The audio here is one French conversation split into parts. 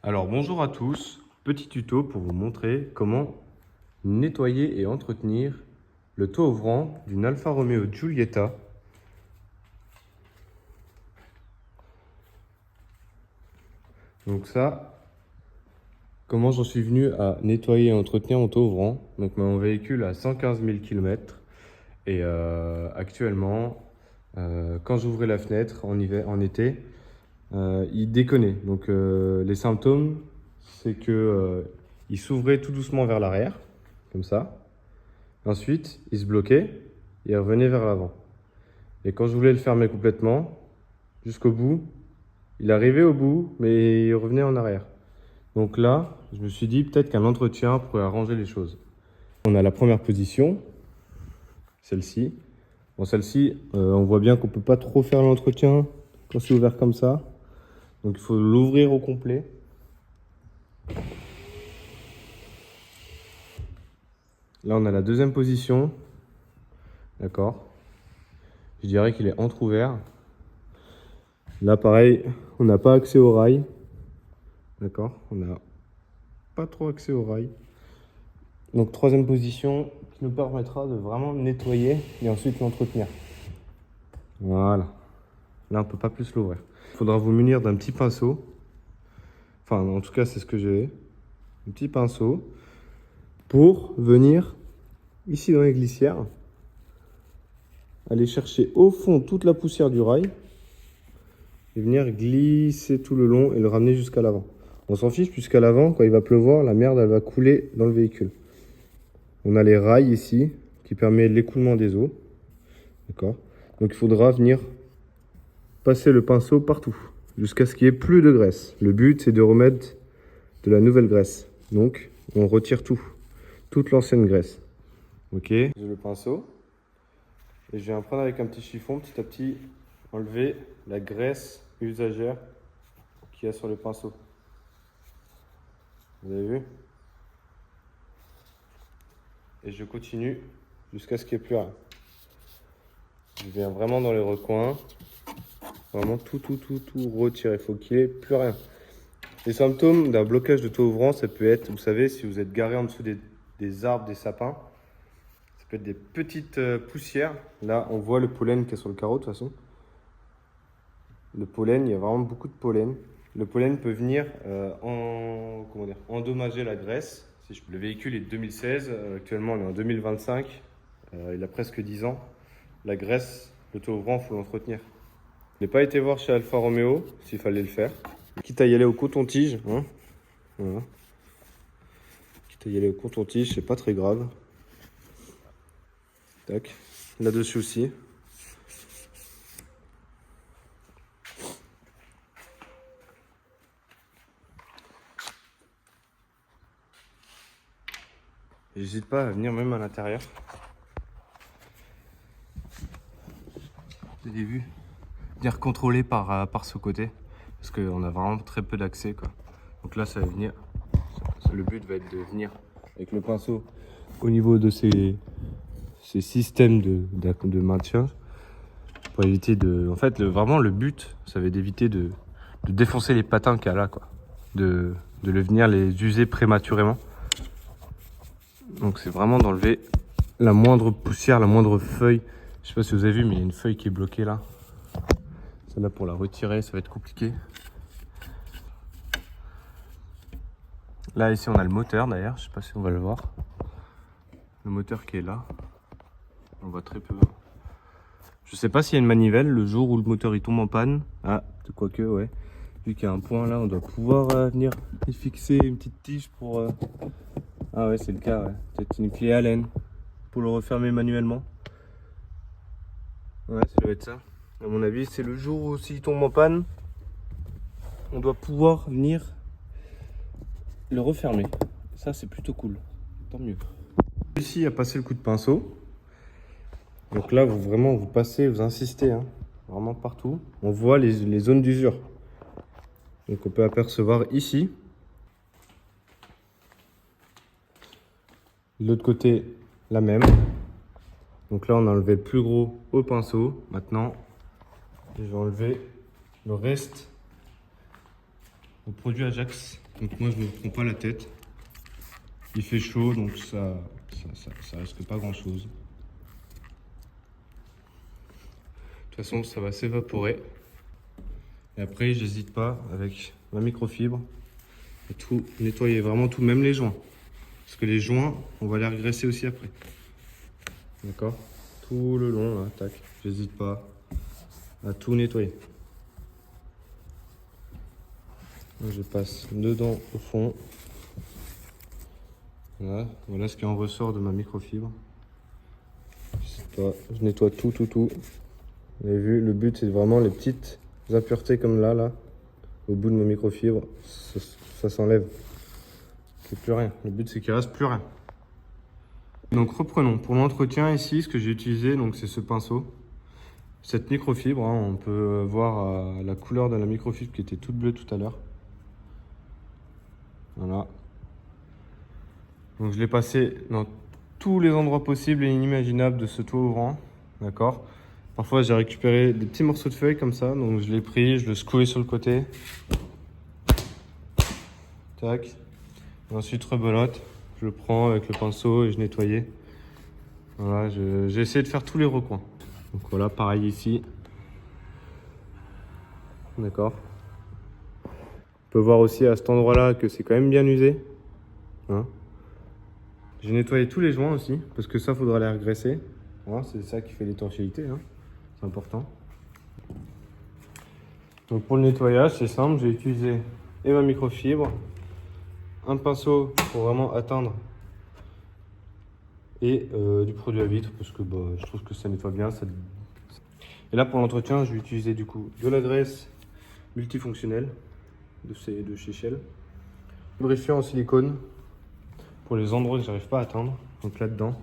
Alors bonjour à tous, petit tuto pour vous montrer comment nettoyer et entretenir le toit ouvrant d'une Alfa Romeo Giulietta. Donc ça, comment j'en suis venu à nettoyer et entretenir mon toit ouvrant. Donc mon véhicule a 115 000 km et actuellement, quand j'ouvrais la fenêtre en été, il déconnait. Donc les symptômes, c'est que il s'ouvrait tout doucement vers l'arrière, comme ça. Ensuite, il se bloquait et il revenait vers l'avant. Et quand je voulais le fermer complètement, jusqu'au bout, il arrivait au bout, mais il revenait en arrière. Donc là, je me suis dit peut-être qu'un entretien pourrait arranger les choses. On a la première position, celle-ci. Bon, celle-ci, on voit bien qu'on ne peut pas trop faire l'entretien quand c'est ouvert comme ça. Donc il faut l'ouvrir au complet. Là, on a la deuxième position. D'accord. Je dirais qu'il est entrouvert. Là, pareil, on n'a pas accès au rail. D'accord. On n'a pas trop accès au rail. Donc, troisième position qui nous permettra de vraiment nettoyer et ensuite l'entretenir. Voilà. Là, on ne peut pas plus l'ouvrir. Il faudra vous munir d'un petit pinceau. Enfin, en tout cas, c'est ce que j'ai. Un petit pinceau pour venir ici dans les glissières, aller chercher au fond toute la poussière du rail et venir glisser tout le long et le ramener jusqu'à l'avant. On s'en fiche puisqu'à l'avant, quand il va pleuvoir, la merde elle va couler dans le véhicule. On a les rails ici qui permettent l'écoulement des eaux. D'accord. Donc il faudra venir passer le pinceau partout jusqu'à ce qu'il n'y ait plus de graisse. Le but c'est de remettre de la nouvelle graisse. Donc on retire toute l'ancienne graisse. Ok. J'ai le pinceau et je viens prendre avec un petit chiffon petit à petit enlever la graisse usagère qu'il y a sur le pinceau. Vous avez vu? Et je continue jusqu'à ce qu'il n'y ait plus rien. Je viens vraiment dans les recoins. Vraiment tout retirer. Il faut qu'il n'y ait plus rien. Les symptômes d'un blocage de toit ouvrant, ça peut être, vous savez, si vous êtes garé en dessous des arbres, des sapins, ça peut être des petites poussières. Là, on voit le pollen qui est sur le carreau de toute façon. Le pollen, il y a vraiment beaucoup de pollen. Le pollen peut venir endommager la graisse. Le véhicule est de 2016, actuellement on est en 2025, il a presque 10 ans. La graisse, le toit ouvrant, il faut l'entretenir. Je n'ai pas été voir chez Alfa Romeo s'il fallait le faire. Quitte à y aller au coton-tige, hein. Voilà. Quitte à y aller au coton-tige, c'est pas très grave. Tac. Là-dessus aussi. N'hésite pas à venir même à l'intérieur. Vous avez vu? Venir contrôler par ce côté. Parce qu'on a vraiment très peu d'accès, quoi. Donc là, ça va venir. Le but va être de venir avec le pinceau au niveau de ces systèmes de maintien. Pour éviter de. En fait, vraiment, le but, ça va être d'éviter de défoncer les patins qu'il y a là, quoi. De venir les user prématurément. Donc c'est vraiment d'enlever la moindre poussière, la moindre feuille. Je sais pas si vous avez vu, mais il y a une feuille qui est bloquée là. Celle-là, pour la retirer, ça va être compliqué. Là, ici, on a le moteur d'ailleurs. Je sais pas si on va le voir. Le moteur qui est là. On voit très peu. Je sais pas s'il y a une manivelle le jour où le moteur il tombe en panne. Ah, quoique, ouais. Vu qu'il y a un point là, on doit pouvoir venir y fixer une petite tige pour... Ah ouais, c'est le cas, ouais. Peut-être une clé Allen pour le refermer manuellement. Ouais, ça doit être ça. À mon avis, c'est le jour où s'il tombe en panne, on doit pouvoir venir le refermer. Ça, c'est plutôt cool. Tant mieux. Ici, à passer le coup de pinceau. Donc là, vous passez, vous insistez, hein, vraiment partout. On voit les zones d'usure. Donc on peut apercevoir ici. De l'autre côté, la même. Donc là, on a enlevé le plus gros au pinceau. Maintenant, je vais enlever le reste au produit Ajax. Donc moi je me prends pas la tête. Il fait chaud donc ça risque pas grand chose. De toute façon ça va s'évaporer. Et après j'hésite pas avec ma microfibre à tout nettoyer, vraiment tout, même les joints. Parce que les joints on va les regresser aussi après. D'accord? Tout le long là, tac, j'hésite pas à tout nettoyer. Là, je passe dedans au fond. Voilà ce qui en ressort de ma microfibre. Je nettoie tout. Vous avez vu, le but c'est vraiment les petites impuretés comme là, au bout de ma microfibre, ça s'enlève. C'est plus rien. Le but c'est qu'il reste plus rien. Donc reprenons. Pour l'entretien ici, ce que j'ai utilisé, donc c'est ce pinceau. Cette microfibre, hein, on peut voir la couleur de la microfibre qui était toute bleue tout à l'heure. Voilà. Donc je l'ai passé dans tous les endroits possibles et inimaginables de ce toit ouvrant. D'accord. Parfois j'ai récupéré des petits morceaux de feuilles comme ça, donc je l'ai pris, je le secouais sur le côté. Tac. Et ensuite rebelote. Je le prends avec le pinceau et je nettoyais. Voilà, j'ai essayé de faire tous les recoins. Donc voilà, pareil ici. D'accord. On peut voir aussi à cet endroit-là que c'est quand même bien usé. Hein. J'ai nettoyé tous les joints aussi, parce que ça, faudra les regresser. Voilà, c'est ça qui fait l'étanchéité, hein. C'est important. Donc pour le nettoyage, c'est simple, j'ai utilisé et ma microfibre, un pinceau pour vraiment atteindre et du produit à vitre, parce que je trouve que ça nettoie bien. Et là pour l'entretien, je vais utiliser du coup de la graisse multifonctionnelle de chez Shell, lubrifiant en silicone pour les endroits que j'arrive pas à atteindre, donc là-dedans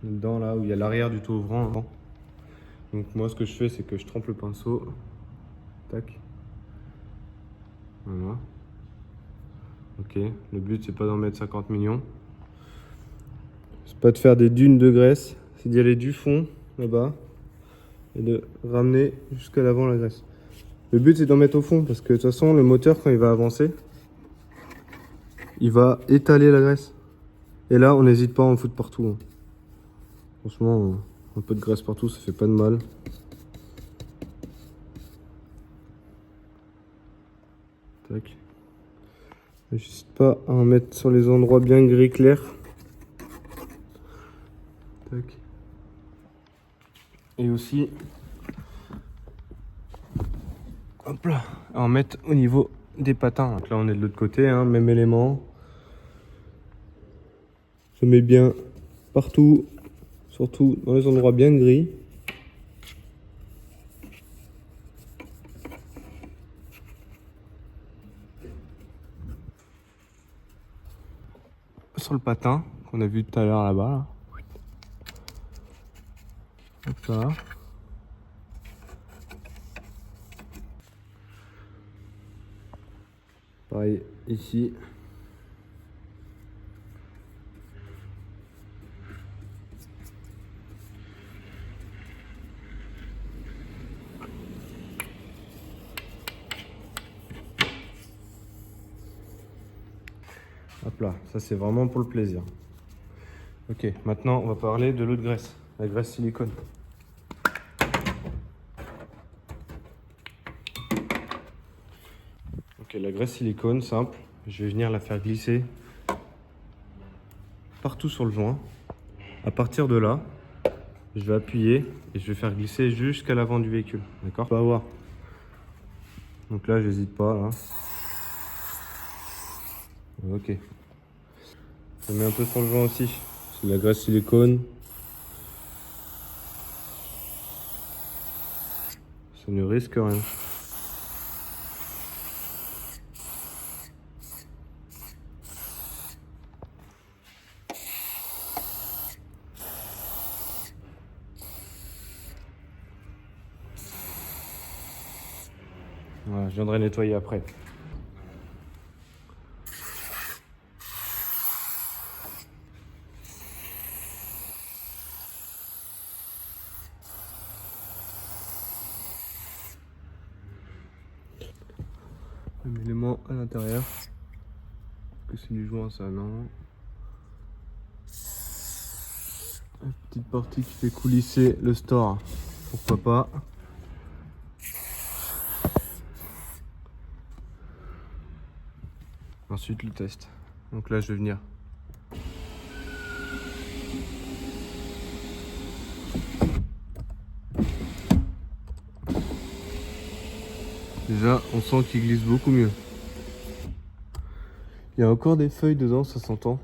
là où il y a l'arrière du toit ouvrant. Hein. Donc moi ce que je fais c'est que je trempe le pinceau, tac, voilà, ok, le but c'est pas d'en mettre 50 millions, c'est pas de faire des dunes de graisse, c'est d'y aller du fond là-bas et de ramener jusqu'à l'avant la graisse. Le but c'est d'en mettre au fond parce que de toute façon le moteur quand il va avancer, il va étaler la graisse. Et là on n'hésite pas à en foutre partout. Hein. Franchement, un peu de graisse partout ça fait pas de mal. Tac. N'hésite pas à en mettre sur les endroits bien gris clair. Tac. Et aussi, hop là, à en mettre au niveau des patins. Donc là on est de l'autre côté, hein, même élément. Je mets bien partout, surtout dans les endroits bien gris. Sur le patin qu'on a vu tout à l'heure là-bas. Là. Hop là. Pareil ici. Hop là, ça c'est vraiment pour le plaisir. Ok, maintenant on va parler de l'autre graisse, la graisse silicone. Ok, la graisse silicone, simple, je vais venir la faire glisser partout sur le joint. À partir de là, je vais appuyer et je vais faire glisser jusqu'à l'avant du véhicule. D'accord? On va voir. Donc là, j'hésite pas. Là. Ok. Je mets un peu sur le joint aussi. C'est de la graisse silicone. Ça ne risque rien. Voilà, je viendrai nettoyer après. Un élément à l'intérieur. Que c'est du joint ça, non. Une petite partie qui fait coulisser le store, pourquoi pas. Ensuite le test. Donc là je vais venir. Déjà on sent qu'il glisse beaucoup mieux. Il y a encore des feuilles dedans, ça s'entend.